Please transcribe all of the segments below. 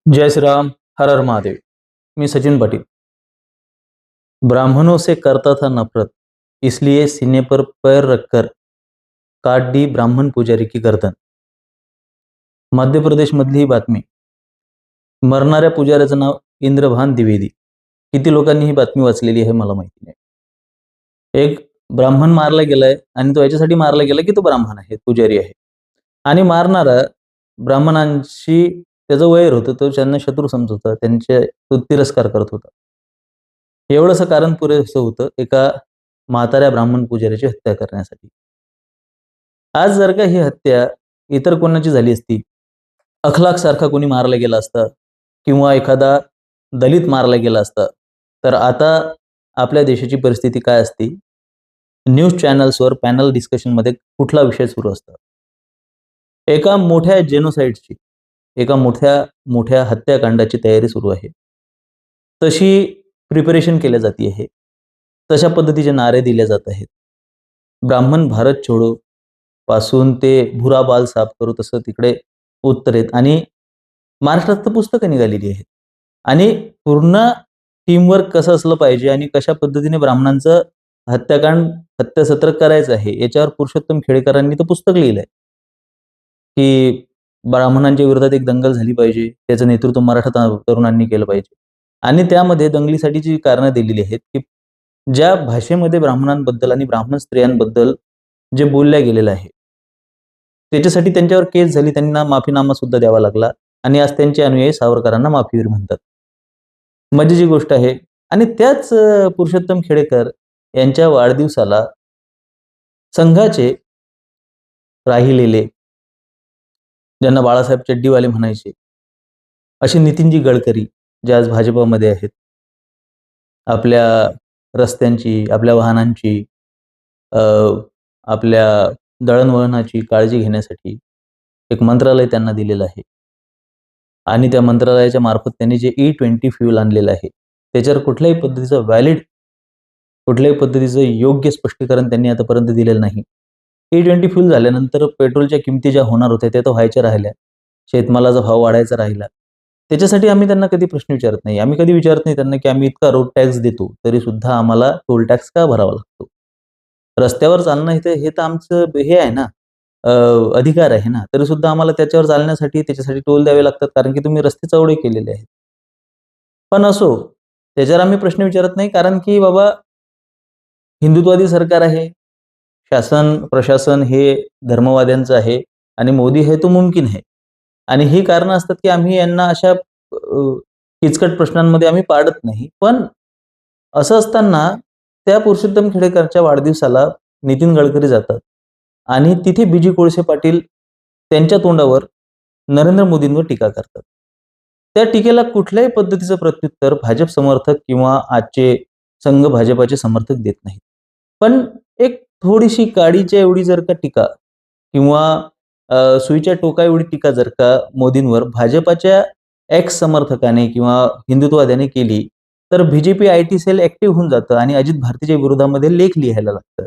जय श्री राम। हर हर महादेव। मी सचिन पाटील। ब्राह्मणों से करता था नफरत, इसलिए सीने पर पैर रखकर काट दी ब्राह्मण पुजारी की गर्दन। मध्य प्रदेश मधली ही बातमी। मरणाऱ्या पुजाऱ्याचं नाव इंद्रभान द्विवेदी। किती लोकांनी ही बातमी वाचलेली आहे मला माहिती नाही। एक ब्राह्मण मारला गेलाय आणि तो याच्यासाठी मारला गेला की तो ब्राह्मण आहे, पुजारी आहे, आणि मारणारा ब्राह्मणांशी त्याचं वैर होतं, तो त्यांना शत्रू समजत होता, त्यांचे तो तिरस्कार करत होता। एवढंसं कारण पुरेसं होतं एका म्हाताऱ्या ब्राह्मण पुजाऱ्याची हत्या करण्यासाठी। आज जर का ही हत्या इतर कोणाची झाली असती, अखलाक सारखा कोणी मारला गेला असता किंवा एखादा दलित मारला गेला असता, तर आता आपल्या देशाची परिस्थिती काय असती? न्यूज चॅनल्सवर पॅनल डिस्कशनमध्ये कुठला विषय सुरू असता? एका मोठ्या जेनोसाइडची, एका मोठ्या हत्याकांडाची तयारी सुरू आहे, तशी प्रिपरेशन केल्या जाते आहे, तशा पद्धतीचे नारे दिले जात आहेत। ब्राह्मण भारत छोडो पासून ते भुरा बाल साफ करो, तसं तिकडे उत्तर आहेत। आणि महाराष्ट्रात तर पुस्तकं निघालेली आहेत, आणि पूर्ण टीमवर्क कसं असलं पाहिजे आणि कशा पद्धतीने ब्राह्मणांचं हत्याकांड हत्यासत्र करायचं आहे, याच्यावर पुरुषोत्तम खेडेकरांनी तर पुस्तक लिहिलंय की ब्राह्मणांच्या विरोधात एक दंगल झाली पाहिजे, त्याचं नेतृत्व मराठा तरुणांनी केलं पाहिजे। आणि त्यामध्ये दंगलीसाठी जी कारणं दिलेली आहेत की ज्या भाषेमध्ये ब्राह्मणांबद्दल आणि ब्राह्मण स्त्रियांबद्दल जे बोलल्या गेलेलं आहे, त्याच्यासाठी त्यांच्यावर केस झाली, त्यांना माफीनामा सुद्धा द्यावा लागला, आणि आज त्यांचे अनुयायी सावरकरांना माफीवीर म्हणतात। मजेची गोष्ट आहे। आणि त्याच पुरुषोत्तम खेडेकर यांच्या वाढदिवसाला संघाचे राहिलेले, ज्यांना बाळासाहेब चड्डीवाले म्हणायचे, असे नितीनजी गडकरी जे आज भाजपमध्ये आहेत, आपल्या रस्त्यांची, आपल्या वाहनांची, आपल्या दळणवळणाची काळजी घेण्यासाठी एक मंत्रालय त्यांना दिलेलं आहे, आणि त्या मंत्रालयाच्या मार्फत त्यांनी जे E20 फ्यूल आणलेलं आहे, त्याच्यावर कुठल्याही पद्धतीचं व्हॅलिड, कुठल्याही पद्धतीचं योग्य स्पष्टीकरण त्यांनी आतापर्यंत दिलेलं नाही। E20 फ्यूल झाल्यानंतर पेट्रोलच्या किमती ज्या होणार होत्या त्या तर व्हायच्या राहिल्या, शेतमालाचा भाव वाढायचा राहिला, त्याच्यासाठी आम्ही त्यांना कधी प्रश्न विचारत नाही। आम्ही कधी विचारत नाही त्यांना की आम्ही इतका रोड टॅक्स देतो, तरी सुद्धा आम्हाला टोल टॅक्स का भरावा लागतो? रस्त्यावर चालणं हे तर आमचं हे आहे ना, अधिकार आहे ना, तरी सुद्धा आम्हाला त्याच्यावर चालण्यासाठी त्याच्यासाठी टोल द्यावे लागतात, कारण की तुम्ही रस्ते चौडे केलेले आहेत। पण असो, त्याच्यावर आम्ही प्रश्न विचारत नाही, कारण की बाबा हिंदुत्ववादी सरकार आहे, शासन प्रशासन हे धर्मवाद्यांचं आहे, आणि मोदी है तो मुमकिन है, आणि ही कारणं असतात की आम्ही यांना अशा किचकट प्रश्नांमध्ये आम्ही पाडत नाही। पण असं असताना त्या पुरुषोत्तम खेडेकरच्या वाढदिवसाला नितीन गडकरी जातात, आणि तिथे बीजी कोळसे पाटील त्यांच्या तोंडावर नरेंद्र मोदींवर टीका करतात। त्या टीकेला कुठल्याही पद्धतीचं प्रत्युत्तर भाजप समर्थक किंवा आजचे संघ भाजपाचे समर्थक देत नाहीत। पण एक थोडीशी काडीच्या एवढी जर का टीका किंवा सुईच्या टोका एवढी टीका जर का मोदींवर भाजपाच्या एक्स समर्थकाने किंवा हिंदुत्ववाद्याने केली, तर बीजेपी आयटी सेल ऍक्टिव्ह होऊन जातं आणि अजित भारतीच्या विरोधामध्ये लेख लिहायला लागतं,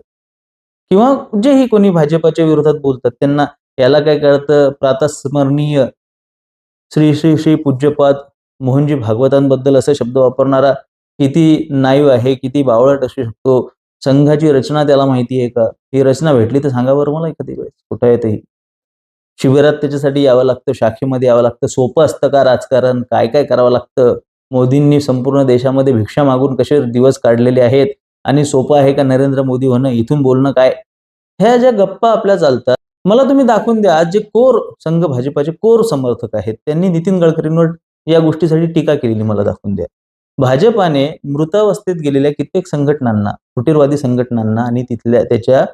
किंवा जेही कोणी भाजपाच्या विरोधात बोलतात त्यांना याला काय कळतं? प्रातस्मरणीय श्री श्री श्री पूज्यपाद मोहनजी भागवतांबद्दल असे शब्द वापरणारा किती नाईव आहे, किती बावळट असू शकतो? संघाची रचना त्याला माहिती आहे का? ही रचना भेटली तर सांगा बरं मला एखादी वेळेस, कुठं आहे ते? शिबिरात त्याच्यासाठी यावं लागतं, शाखेमध्ये यावं लागतं। सोपं असतं का राजकारण? काय काय करावं लागतं? मोदींनी संपूर्ण देशामध्ये भिक्षा मागून कसे दिवस काढलेले आहेत, आणि सोपं आहे का नरेंद्र मोदी होणं? इथून बोलणं काय? ह्या ज्या गप्पा आपल्या चालतात, मला तुम्ही दाखवून द्या आज जे कोर संघ भाजपाचे कोर समर्थक आहेत, त्यांनी नितीन गडकरींवर या गोष्टीसाठी टीका केलेली मला दाखवून द्या। भाजपाने मृतावस्थेत गेलेल्या कित्येक संघटनांना, फुटीरवादी संघटनांना आणि तिथल्या त्याच्या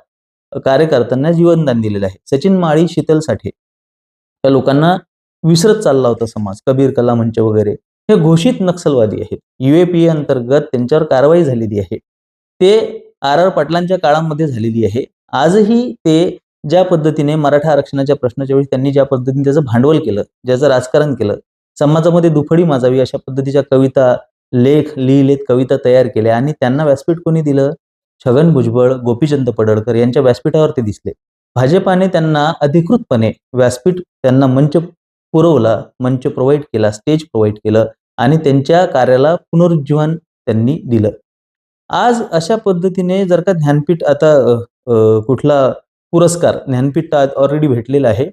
कार्यकर्त्यांना जीवनदान दिलेलं आहे। सचिन माळी, शीतल साठे या लोकांना विसरत चालला होता समाज, कबीर कला मंच वगैरे, हे घोषित नक्षलवादी आहेत। UAPA अंतर्गत त्यांच्यावर कारवाई झालेली आहे, ते RR पाटलांच्या काळामध्ये झालेली आहे। आजही ते ज्या पद्धतीने मराठा आरक्षणाच्या प्रश्नाच्या वेळी त्यांनी ज्या पद्धतीने त्याचं भांडवल केलं, ज्याचं राजकारण केलं, समाजामध्ये दुफळी माजावी अशा पद्धतीच्या कविता, लेख लिहिलेत, कविता तयार केल्या, आणि त्यांना व्यासपीठ कोणी दिलं? छगन भुजबळ, गोपीचंद पडळकर यांच्या व्यासपीठावर ते दिसले। भाजपाने त्यांना अधिकृतपणे व्यासपीठ, त्यांना मंच पुरवला, मंच प्रोव्हाईड केला, स्टेज प्रोव्हाईड केलं आणि त्यांच्या कार्याला पुनरुज्जीवन त्यांनी दिलं. आज अशा पद्धतीने जर का ज्ञानपीठ आता कुठला पुरस्कार ज्ञानपीठ ऑलरेडी भेटलेला आहे.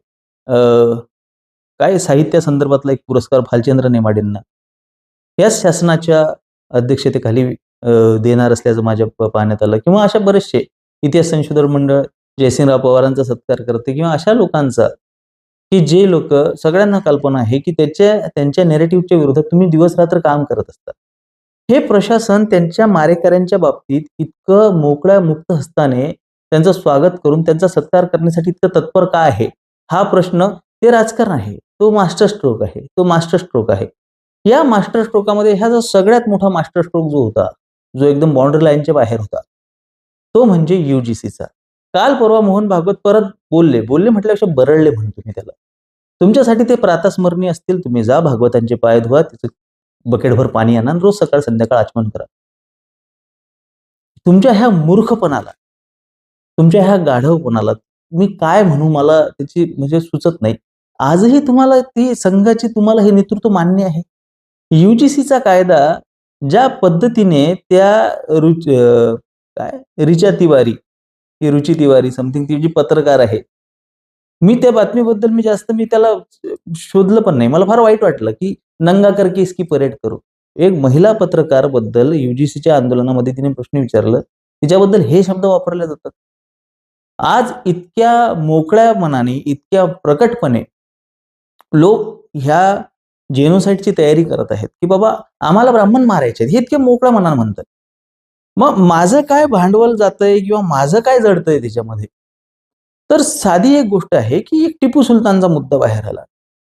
काय साहित्य संदर्भातला एक पुरस्कार भालचंद्र नेमाडेंना. याच शासनाच्या अध्यक्षतेखाली देणार असल्याचं माझ्या पाहण्यात आलं किंवा अशा बरेचसे इतिहास संशोधन मंडळ जयसिंगराव पवारांचा सत्कार करते किंवा अशा लोकांचा, की जे लोक सगळ्यांना कल्पना आहे की त्यांच्या नॅरेटिव्हच्या विरोधात तुम्ही दिवस-रात्र काम करत असता. हे प्रशासन त्यांच्या मारेकऱ्यांच्या बाबतीत इतकं मोकळ्या मुक्त हस्ताने त्यांचं स्वागत करून त्यांचा सत्कार करण्यासाठी इतकं तत्पर का आहे? हा प्रश्न ते राजकारण आहे. तो मास्टर स्ट्रोक आहे. तो मास्टर स्ट्रोक आहे. या मास्टर स्ट्रोकामध्ये ह्या जो सगळ्यात मोठा मास्टर स्ट्रोक जो होता, जो एकदम बाउंडरी लाईनच्या बाहेर होता, तो म्हणजे यूजीसीचा. काल परवा मोहन भागवत परत बोलले म्हटल्यापेक्षा बरळले म्हणतो मी त्याला. तुमच्यासाठी ते प्रातस्मरणीय असतील. तुम्ही जा भागवतांचे पाय धुवा, त्याचं बकेटभर पाणी आणा आणि रोज सकाळ संध्याकाळ आचमन करा. तुमच्या ह्या मूर्खपणाला, तुमच्या ह्या गाढवपणाला मी काय म्हणू मला त्याची म्हणजे सुचत नाही. आजही तुम्हाला ती संघाची तुम्हाला हे नेतृत्व मान्य आहे. यूजीसीचा कायदा ज्या पद्धतीने त्या रिचा तिवारी, की रुची तिवारी समथिंग ती जी पत्रकार आहे. मी त्या बातमीबद्दल मी त्याला शोधलं पण नाही. मला फार वाईट वाटलं, की नंगा करके इसकी परेड करो. एक महिला पत्रकार बद्दल यूजीसीच्या आंदोलनामध्ये तिने प्रश्न विचारलं. तिच्याबद्दल हे शब्द वापरले जातात. आज इतक्या मोकळ्या मनाने, इतक्या प्रकटपणे लोक ह्या जेनोसाईडची तयारी करत आहेत, की बाबा आम्हाला ब्राह्मण मारायचे आहेत. हे इतक्या मोकळ्या मनाने म्हणतात. मग माझं काय भांडवल जातंय किंवा माझं काय जडतंय त्याच्यामध्ये? तर साधी एक गोष्ट आहे, की एक टिपू सुलतानचा मुद्दा बाहेर आला.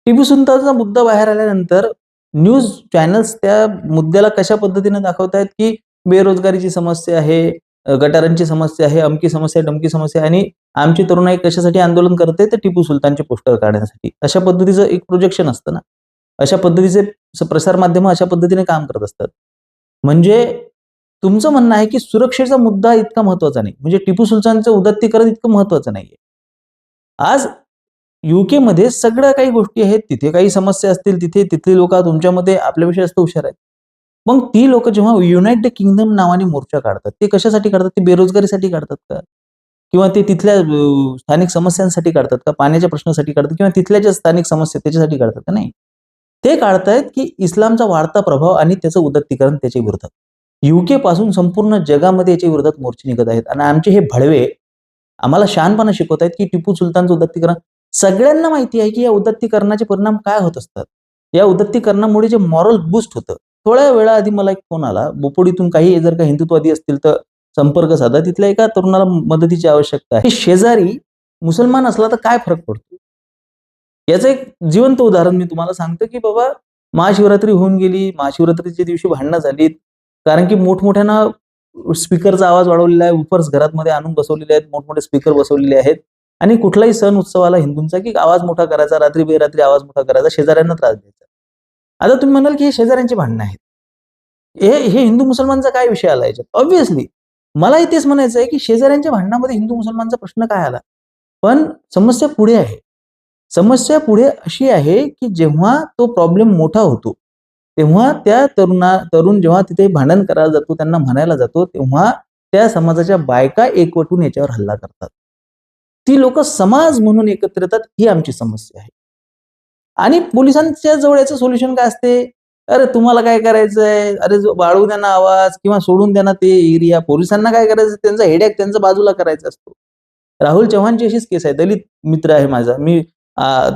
टिपू सुलतानचा मुद्दा बाहेर आल्यानंतर न्यूज चॅनल्स त्या मुद्द्याला कशा पद्धतीने दाखवतायत, की बेरोजगारीची समस्या आहे, गटारांची समस्या आहे, अमकी समस्या, डमकी समस्या आणि आमची तरुणाई कशासाठी आंदोलन करते तर टिपू सुलतानचे पोस्टर काढण्यासाठी. अशा पद्धतीचं एक प्रोजेक्शन असतं ना. अशा पद्धतीचे प्रसार माध्यमं अशा पद्धतीने काम करत असतात. म्हणजे तुमचं म्हणणं आहे, की सुरक्षेचा मुद्दा इतका महत्त्वाचा नाही. म्हणजे टिपू सुलतानचं उदात्तीकरण इतकं महत्त्वाचं नाहीये. आज यूकेमध्ये सगळ्या काही गोष्टी आहेत. तिथे काही समस्या असतील, तिथली लोकं तुमच्यामध्ये आपल्यापेक्षा जास्त हुशार आहेत. मग ती लोकं जेव्हा युनाइट द किंगडम नावाने मोर्चा काढतात, ते कशासाठी काढतात? ते बेरोजगारीसाठी काढतात का? किंवा ते तिथल्या स्थानिक समस्यांसाठी काढतात का? पाण्याच्या प्रश्नासाठी काढतात किंवा तिथल्या ज्या स्थानिक समस्या त्याच्यासाठी काढतात का? नाही. ते काढतायत, की इस्लामचा वाढता प्रभाव आणि त्याचं उदात्तीकरण त्याच्या विरोधात. यूके पासून संपूर्ण जगामध्ये याच्या विरोधात मोर्चे निघत आहेत आणि आमचे हे भडवे आम्हाला शहाणपणा शिकवत आहेत, की टिपू सुलतानचं उदात्तीकरण सगळ्यांना माहिती आहे, की या उदात्तीकरणाचे परिणाम काय होत असतात. या उदात्तीकरणामुळे जे मॉरल बूस्ट होतं. थोड्या वेळाआधी मला एक फोन आला. बोपोडीतून काही जर का हिंदुत्ववादी असतील तर संपर्क साधा. तिथल्या एका तरुणाला मदतीची आवश्यकता आहे. शेजारी मुसलमान असला तर काय फरक पडतो? याचं एक जिवंत उदाहरण मी तुम्हाला सांगतो, की बाबा महाशिवरात्री होऊन गेली. महाशिवरात्रीच्या दिवशी भांडणं झालीत. कारण की मोठमोठ्यानं स्पीकरचा आवाज वाढवलेला आहे. वूफर्स घरामध्ये आणून बसवलेले आहेत. मोठमोठे स्पीकर बसवलेले आहेत. आणि कुठलाही सण उत्सव आला हिंदूंचा, की आवाज मोठा करायचा, रात्री बेरात्री आवाज मोठा करायचा, शेजाऱ्यांना त्रास द्यायचा. आता तुम्ही म्हणाल, की हे शेजाऱ्यांची भांडणं आहेत. हे हिंदू मुसलमानचा काय विषय आला याच्यात? ऑब्व्हियसली मलाही तेच म्हणायचं आहे, की शेजाऱ्यांच्या भांडणामध्ये हिंदू मुसलमानचा प्रश्न काय आला? पण समस्या पुढे आहे. समस्या पुढे अशी आहे, की जेव्हा तो प्रॉब्लेम मोठा होतो, तेव्हा त्या तरुण जेव्हा तिथे भांडण करायला जातो, त्यांना म्हणायला जातो, तेव्हा त्या समाजाच्या बायका एकवटून याच्यावर हल्ला करतात. ती लोकं समाज म्हणून एकत्र येतात, ही आमची समस्या आहे. आणि पोलिसांच्या जवळ याचं सोल्युशन काय असते? अरे तुम्हाला काय करायचंय? अरे वाढवू द्या ना आवाज किंवा सोडून द्या ना ते एरिया. पोलिसांना काय करायचं? त्यांचा हेडेक त्यांचा बाजूला करायचा असतो. राहुल चव्हाणची अशीच केस आहे. दलित मित्र आहे माझा. मी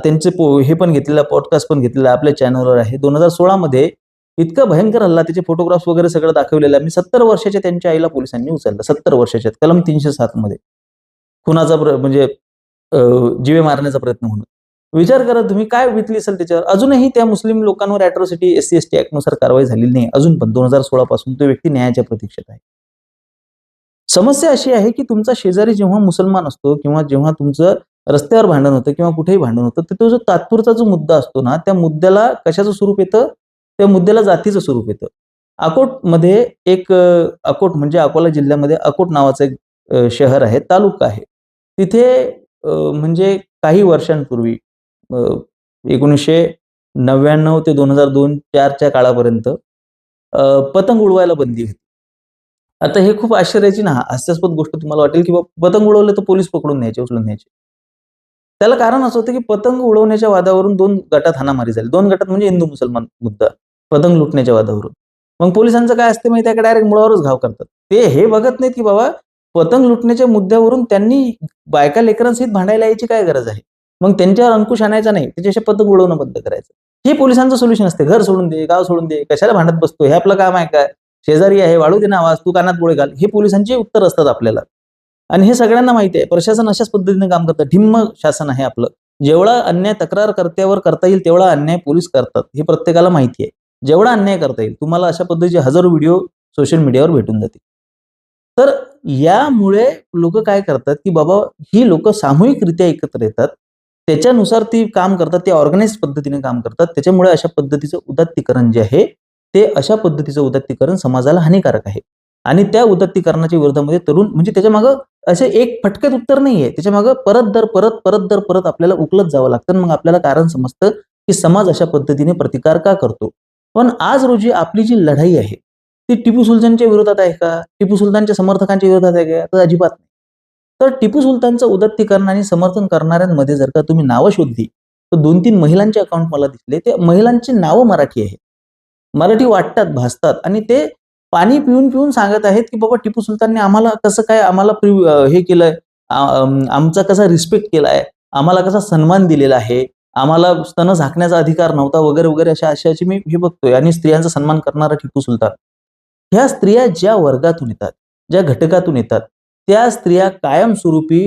त्यांचे हे पण घेतलेला पॉडकास्ट पण घेतलेला आपल्या चॅनलवर आहे. 2016 मध्ये इतका भयंकर हल्ला त्याचे फोटोग्राफ्स वगैरे सगळं दाखवलेलं आहे. मी 70 वर्षाच्या त्यांच्या आईला पोलिसांनी उचललं. 70 वर्षाच्या कलम 307 मध्ये. खुनाचा म्हणजे जीवे मारण्याचा प्रयत्न म्हणून. विचार करा तुम्ही काय बितली असेल त्याच्यावर. अजूनही त्या मुस्लिम लोकांवर अॅट्रॉसिटी एससी-एसटी ॲक्टनुसार कारवाई झालेली नाही. अजून पण 2016 पासून तो व्यक्ती न्यायाच्या प्रतीक्षेत आहे. समस्या अशी आहे, की तुमचा शेजारी जेव्हा मुसलमान असतो किंवा जेव्हा तुमचं रस्त्यावर भांडण होतं किंवा कुठेही भांडण होतं, तर तो जो तात्पुरता जो मुद्दा असतो ना, त्या मुद्द्याला कशाचं स्वरूप येतं? त्या मुद्द्याला जातीचं स्वरूप येतं. अकोटमध्ये एक अकोट म्हणजे अकोला जिल्ह्यामध्ये अकोट नावाचं एक शहर आहे, तालुका आहे. तिथे म्हणजे काही वर्षांपूर्वी 1999 ते 2002-4च्या काळापर्यंत पतंग उडवायला बंदी होती. आता हे खूप आश्चर्याची ना हास्यास्पद गोष्ट तुम्हाला वाटेल, की पतंग उडवले तर पोलीस पकडून न्यायचे, उचलून न्यायचे. त्याला कारण असं होतं, की पतंग उडवण्याच्या वादावरून 2 गटात हाणामारी झाली. 2 गटात म्हणजे हिंदू-मुसलमान मुद्दा. पतंग लुटण्याच्या वादावरून. मग पोलिसांचं काय असते माहिती आहे का, डायरेक्ट मुळावरच घाव करतात. ते हे बघत नाहीत, की बाबा पतंग लुटण्याच्या मुद्द्यावरून त्यांनी बायका लेकरांसहित भांडायला यायची काय गरज आहे? मग त्यांच्यावर अंकुश आणायचा नाही, त्याच्याशी पतंग उडवणं बंद करायचं. हे पोलिसांचं सोल्युशन असते. घर सोडून दे, गाव सोडून दे, कशाला भांडत बसतो? हे आपलं काम आहे काय? शेजारी आहे, वाढू दे ना आवाज, तू कानात बोळे घाल. हे पोलिसांचे उत्तर असतात आपल्याला. आणि हे सगळ्यांना माहिती आहे. प्रशासन अशाच पद्धतीने काम करतं. ढिम्म शासन आहे आपलं. जेवढा अन्याय तक्रारकर्त्यावर करता येईल तेवढा अन्याय पोलीस करतात. हे प्रत्येकाला माहिती आहे. जेवढा अन्याय करता येईल तुम्हाला अशा पद्धतीचे हजारो व्हिडिओ सोशल मीडियावर भेटून जातील. तर यामुळे लोकं काय करतात, की बाबा ही लोकं सामूहिकरित्या एकत्र येतात. त्याच्यानुसार ती काम करतात. ते ऑर्गनाइज्ड पद्धतीने काम करतात. त्याच्यामुळे अशा पद्धतीचं उदात्तीकरण जे आहे, ते अशा पद्धतीचं उदात्तीकरण समाजाला हानिकारक आहे. आणि त्या उदात्तीकरणाच्या विरोधामध्ये तरुण म्हणजे त्याच्यामागं असे एक फटक्यात उत्तर नाहीये. त्याच्यामागं परत आपल्याला उकलत जावं लागतं. मग आपल्याला कारण समजतं, की समाज अशा पद्धतीने प्रतिकार का करतो. पण आज रोजी आपली जी लढाई आहे, ती टिपू सुलतानच्या विरोधात आहे का? टिपू सुलतानच्या समर्थकांच्या विरोधात आहे का? तर अजिबात नाही. तर टिपू सुलतानचं उदात्तीकरण आणि समर्थन करणाऱ्यांमध्ये जर का तुम्ही नावं शोधली, तर 2-3 महिलांचे अकाउंट मला दिसले. ते महिलांची नावं मराठी आहेत. मराठी वाटतात, भासतात आणि ते पाणी पिऊन सांगत आहेत, की बाबा टिपू सुलतानने आम्हाला कसं काय आम्हाला हे केलंय, आमचा कसा रिस्पेक्ट केलाय, आम्हाला कसा सन्मान दिलेला आहे, आम्हाला स्तन झाकण्याचा अधिकार नव्हता वगैरे अशाची मी हे बघतोय आणि स्त्रियांचा सन्मान करणारा टिपू सुलतान. ह्या स्त्रिया ज्या वर्गातून येतात, ज्या घटकातून येतात, त्या स्त्रिया कायमस्वरूपी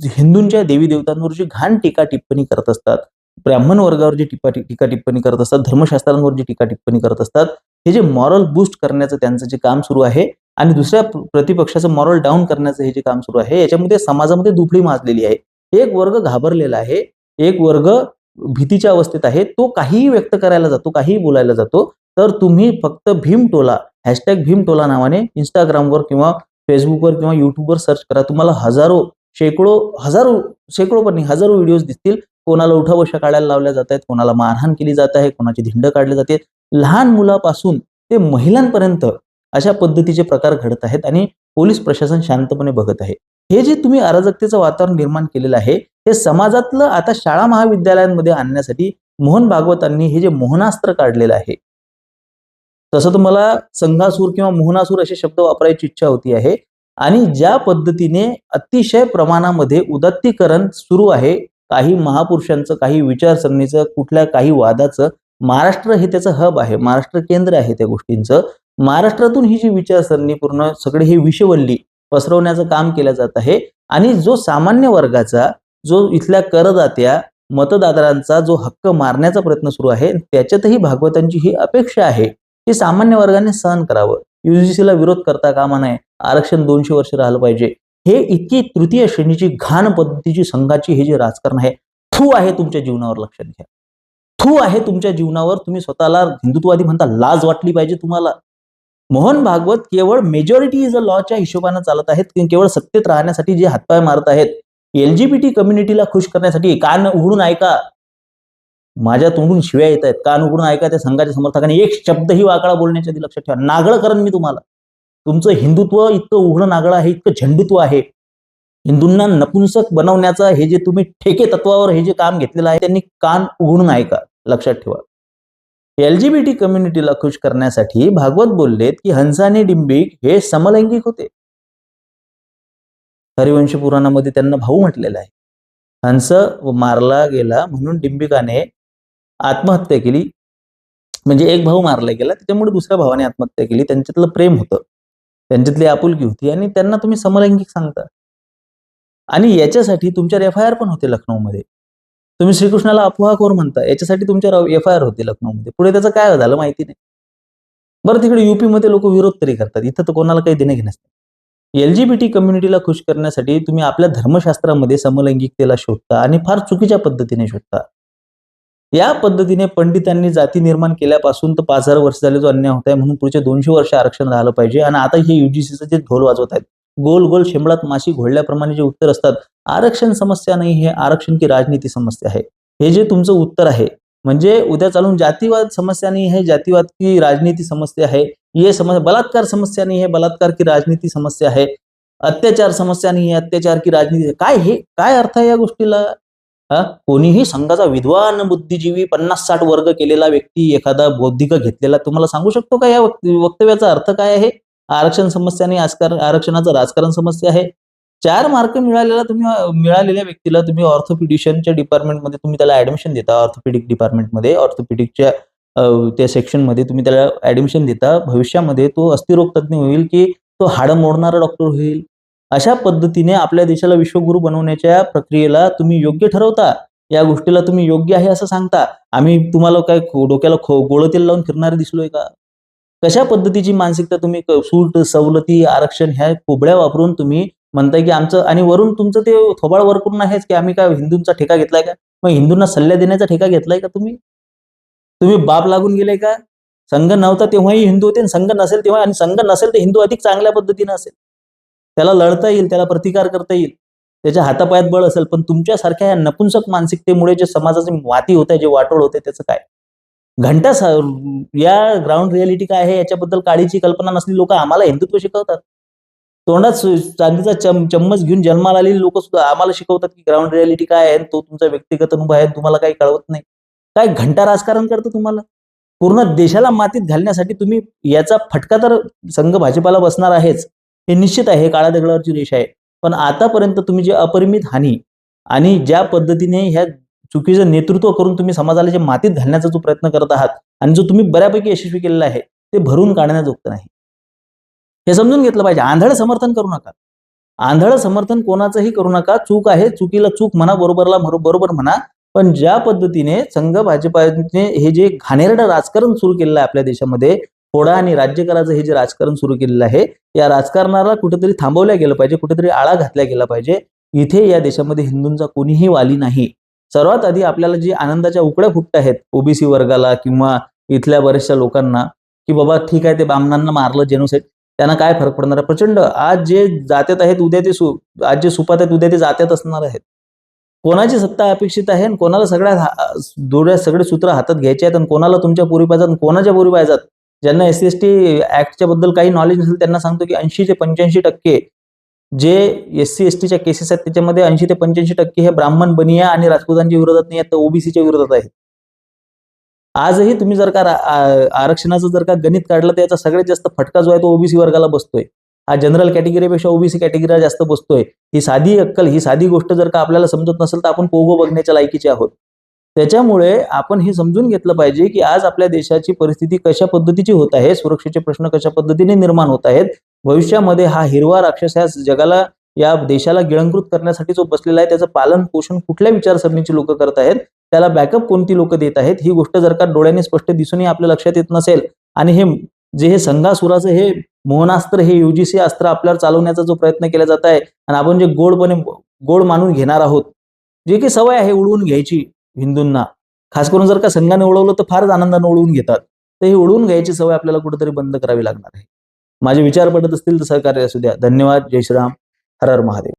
हिंदूंच्या देवी-देवतांवर जी घाण टीका-टिप्पणी करत असतात, ब्राह्मण वर्गावर जी टीका-टिप्पणी करत असतात, धर्मशास्त्रांवर जी टीका-टिप्पणी करत असतात, हे जे मॉरल बूस्ट करण्याचं त्यांचं जे काम सुरू आहे आणि दुसऱ्या प्रतिपक्षाचं मॉरल डाउन करण्याचं हे जे काम सुरू आहे, याच्यामध्ये समाजामध्ये दुफळी माजलेली आहे. एक वर्ग घाबरलेला आहे, एक वर्ग भीतीच्या अवस्थेत आहे. तो काहीही व्यक्त करायला जातो, काहीही बोलायला जातो. तर तुम्ही फक्त भीमटोला, #भीमटोला नावाने Instagramवर किंवा Facebookवर किंवा YouTubeवर सर्च करा. तुम्हाला शेकडो पण नाही, हजारो व्हिडिओज दिसतील. कोणाला उठाबशा काढायला लावल्या जात आहेत, कोणाला मारहाण केली जात आहे, कोणाची धिंड काढली जाते. लहान मुलापासून ते महिलांपर्यंत अशा पद्धतीचे प्रकार घडत आहेत आणि पोलीस प्रशासन शांतपणे बघत आहे. हे जे तुम्ही अराजकतेचं वातावरण निर्माण केलेलं आहे, हे समाजातलं आता शाळा महाविद्यालयांमध्ये आणण्यासाठी मोहन भागवतांनी हे जे मोहनास्त्र काढलेलं आहे. तसं तर मला संघासूर किंवा मोहनासूर असे शब्द वापरायची इच्छा होती आहे. आणि ज्या पद्धतीने अतिशय प्रमाणामध्ये उदात्तीकरण सुरू आहे, काही महापुरुषांचं, काही विचारसरणीचं, कुठल्या काही वादाचं, महाराष्ट्र हे त्याचं हब आहे. महाराष्ट्र केंद्र आहे त्या गोष्टींचं. महाराष्ट्रातून ही जी विचारसरणी पूर्ण सगळे हे विषवल्ली पसरवण्याचं काम केलं जात आहे आणि जो सामान्य वर्गाचा, जो इथल्या करदात्या, मतदारांचा जो हक्क मारण्याचा प्रयत्न सुरू आहे, त्याच्यातही भागवतांची ही अपेक्षा आहे, की सामान्य वर्गाने सहन करावं. UGCला विरोध करता कामा नये. आरक्षण 200 वर्ष राहिलं पाहिजे. हे इतकी तृतीय श्रेणीची घाण पद्धतीची संघाची हे जे राजकारण आहे, थू आहे तुमच्या जीवनावर, लक्षात घ्या. थू आहे तुमच्या जीवनावर. तुम्ही स्वतःला हिंदुत्ववादी म्हणता, लाज वाटली पाहिजे तुम्हाला. मोहन भागवत केवळ मेजॉरिटी इज अ लॉच्या हिशोबाने चालत आहेत, केवळ सत्तेत राहण्यासाठी जे हातपाय मारत आहेत. LGBT कम्युनिटीला खुश करण्यासाठी कान उघडून ऐका. माझ्या तोंडून शिव्या येत आहेत. कान उघडून ऐका. त्या संघाच्या समर्थकांनी एक शब्दही वाकडा बोलण्याच्या आधी लक्षात ठेवा. नागळ करण मी तुम्हाला. तुमचं हिंदुत्व इतकं उघडं नागळ आहे, इतकं झंडुत्व आहे. हिंदूंना नपुंसक बनवण्याचा हे जे तुम्ही ठेके तत्वावर हे जे काम घेतलेलं आहे, त्यांनी कान उघडून ऐका. लक्षात ठेवा. LGBT कम्युनिटीला खुश करण्यासाठी भागवत बोललेत, की हंस आणि डिंबिक हे समलैंगिक होते. हरिवंश पुराणामध्ये त्यांना भाऊ म्हटलेलं आहे. हंस मारला गेला म्हणून डिंबिकाने आत्महत्या केली. म्हणजे एक भाऊ मारला गेला, त्याच्यामुळे दुसऱ्या भावाने आत्महत्या केली. त्यांच्यातलं प्रेम होतं, त्यांच्यातली आपुलकी होती आणि त्यांना तुम्ही समलैंगिक सांगता. आणि याच्यासाठी तुमच्यावर FIR पण होते लखनौमध्ये. तुम्ही श्रीकृष्णाला अफवाखोर म्हणता, याच्यासाठी तुमच्यावर FIR होते लखनौमध्ये. पुढे त्याचं काय झालं माहिती नाही. बरं, तिकडे UPमध्ये लोक विरोध तरी करतात. इथं तर कोणाला काही देणं घेणंच नाही. LGBT कम्युनिटीला खुश करण्यासाठी तुम्ही आपल्या धर्मशास्त्रामध्ये समलैंगिकतेला शोधता आणि फार चुकीच्या पद्धतीने शोधता. या पद्धतीने पंडितांनी जाती निर्माण केल्यापासून तर 5000 वर्ष झाले जो अन्याय होत आहे, म्हणून पुढचे 200 वर्ष आरक्षण राहिलं पाहिजे. आणि आता हे UGCचं जे ढोल वाजवत आहेत, गोल गोल शेंबळात माशी घोळल्याप्रमाणे जे उत्तर असतात, आरक्षण समस्या नाही, हे आरक्षण की राजनीती समस्या आहे. हे जे तुमचं उत्तर आहे, म्हणजे उद्या चालून जातीवाद समस्या नहीं है, जातीवाद की राजनीति समस्या है, ये समस्या, बलात्कार समस्या नहीं है, बलात्कार की राजनीति समस्या है, अत्याचार समस्या नहीं है, अत्याचार की राजनीति है. काय हे काय अर्थ आहे या गोष्टीला? कोणीही संघाचा विद्वान बुद्धिजीवी 50-60 वर्ग केलेला व्यक्ती एखादा बौद्धिक घेतलेला तुम्हाला सांगू शकतो का या वक्तव्याचा अर्थ काय आहे? आरक्षण समस्या नाही, आरक्षणाचं राजकारण समस्या आहे. 4 मार्क मिळालेल्या व्यक्तीला तुम्ही ऑर्थोपेडिशियनच्या डिपार्टमेंटमध्ये तुम्ही त्याला ऍडमिशन देता, ऑर्थोपेडिक डिपार्टमेंटमध्ये, ऑर्थोपेडिकच्या त्या सेक्शनमध्ये तुम्ही त्याला ऍडमिशन देता. भविष्यामध्ये तो अस्थिरोग तज्ञ होईल की तो हाडं मोडणारा डॉक्टर होईल. अशा पद्धतीने आपल्या देशाला विश्वगुरू बनवण्याच्या प्रक्रियेला तुम्ही योग्य ठरवता. या गोष्टीला तुम्ही योग्य आहे असं सांगता. आम्ही तुम्हाला काय डोक्याला गोळं तेल लावून फिरणारे दिसलोय का? कशा पद्धतीची मानसिकता तुम्ही सूट, सवलती, आरक्षण ह्या कोबड्या वापरून तुम्ही म्हणताय की आमचं, आणि वरून तुमचं ते थोबाड वर करून आहेच की आम्ही काय हिंदूंचा ठेका घेतलाय का? मग हिंदूंना सल्ला देण्याचा ठेका घेतलाय का तुम्ही? तुम्ही बाप लागून गेले का? संघ नव्हता तेव्हाही हिंदू होते आणि संघ नसेल तेव्हा, आणि संघ नसेल तर हिंदू अधिक चांगल्या पद्धतीने असेल. त्याला लढता येईल, त्याला प्रतिकार करता येईल, त्याच्या हातापायात बळ असेल. पण तुमच्यासारख्या या नपुंसक मानसिकतेमुळे जे समाजाची माती होते, जे वाटोळ होते, त्याचं काय? या ग्राउंड रियालिटी काय आहे याच्याबद्दल काळीची कल्पना नसलेली लोक आम्हाला हिंदुत्व शिकवतात. तोंडात चांदीचा चम्मच घेऊन जन्माला आलेली लोक सुद्धा आम्हाला शिकवतात की ग्राउंड रियालिटी काय आहे, तो तुमचा व्यक्तिगत अनुभव आहे, तुम्हाला काही कळवत नाही. काय घंटा राजकारण करतं तुम्हाला? पूर्ण देशाला मातीत घालण्यासाठी तुम्ही, याचा फटका तर संघ भाजपाला बसणार आहेच, हे निश्चित आहे, काळा दगडावरची रेषा आहे. पण आतापर्यंत तुम्ही जे अपरिमित हानी आणि ज्या पद्धतीने ह्या चुकीचं नेतृत्व करून तुम्ही समाजाला जे मातीत घालण्याचा जो प्रयत्न करत आहात आणि जो तुम्ही बऱ्यापैकी यशस्वी केलेला आहे, ते भरून काढण्याजोगतं नाही. हे समजून घेतलं पाहिजे. आंधळ समर्थन करू नका. आंधळ समर्थन कोणाचंही करू नका. चूक आहे, चुकीला चूक म्हणा, बरोबरला बरोबर म्हणा. पण ज्या पद्धतीने संघ भाजपाने हे जे घाणेरडं राजकारण सुरू केलेलं आहे आपल्या देशामध्ये, फोडा आणि राज्य करायचं हे जे राजकारण सुरू केलेलं आहे, या राजकारणाला कुठेतरी थांबवल्या गेलं पाहिजे, कुठेतरी आळा घातला गेला पाहिजे. इथे या देशामध्ये हिंदूंचा कोणीही वाली नाही. सर्वात आधी आपल्याला जी आनंदाच्या उकड्या फुटत आहेत ओबीसी वर्गाला किंवा इथल्या बऱ्याचशा लोकांना, की बाबा ठीक आहे, ते बामणांना मारलं, जेनोसाईड, त्यांना काय फरक पडणार आहे? प्रचंड आज जे जात्यात आहेत उद्या ते आज जे सुपात आहेत उद्या ते जात्यात असणार आहेत. कोणाची सत्ता अपेक्षित आहे आणि कोणाला सगळे सूत्र हातात घ्यायचे आहेत आणि कोणाला तुमच्या पोरी पाहिजेत, कोणाच्या पोरी पाहिजेत? ज्यांना SC/ST ऍक्टच्या बद्दल काही नॉलेज नसेल त्यांना सांगतो की 80 ते 85% जे SC/STच्या केसेस आहेत त्याच्यामध्ये 80 ते 85% हे ब्राह्मण, बनिया आणि राजपूतांच्या विरोधात नाही आहेत, तर ओबीसीच्या विरोधात आहेत. आजही तुम्ही जर का आरक्षणाचं जर का गणित काढलं तर याचा सगळ्यात जास्त फटका जो आहे तो ओबीसी वर्गाला बसतोय. हा जनरल कॅटेगरीपेक्षा ओबीसी कॅटेगरीला जास्त बसतोय. ही साधी अक्कल, ही साधी गोष्ट जर का आपल्याला समजत नसेल तर आपण पोगो बघण्याच्या लायकीचे आहोत. त्याच्यामुळे आपण हे समजून घेतलं पाहिजे की आज आपल्या देशाची परिस्थिती कशा पद्धतीची होत आहे, सुरक्षेचे प्रश्न कशा पद्धतीने निर्माण होत आहेत. भविष्यामध्ये हा हिरवा राक्षस या जगाला, या देशाला गिळंकृत करण्यासाठी जो बसलेला आहे, त्याचं पालन पोषण कुठल्या विचारसरणीची लोक करत आहेत, त्याला बॅकअप कोणती लोक देत आहेत, ही गोष्ट जर का डोळ्याने स्पष्ट दिसूनही आपल्या लक्षात येत नसेल, आणि हे संघासुराचं हे मोहनास्त्र, हे UGC अस्त्र आपल्यावर चालवण्याचा जो प्रयत्न केला जात आहे आणि आपण जे गोड मानून घेणार आहोत, जे की सवय आहे उडवून घ्यायची हिंदूंना, खास करून जर का संघाने उडवलं तर फारच आनंदाने उडवून घेतात, तर ही उडवून घ्यायची सवय आपल्याला कुठेतरी बंद करावी लागणार आहे. माझे विचार पडत असतील तर सहकार्य असू द्या. धन्यवाद. जय श्रीराम. हर हर महादेव.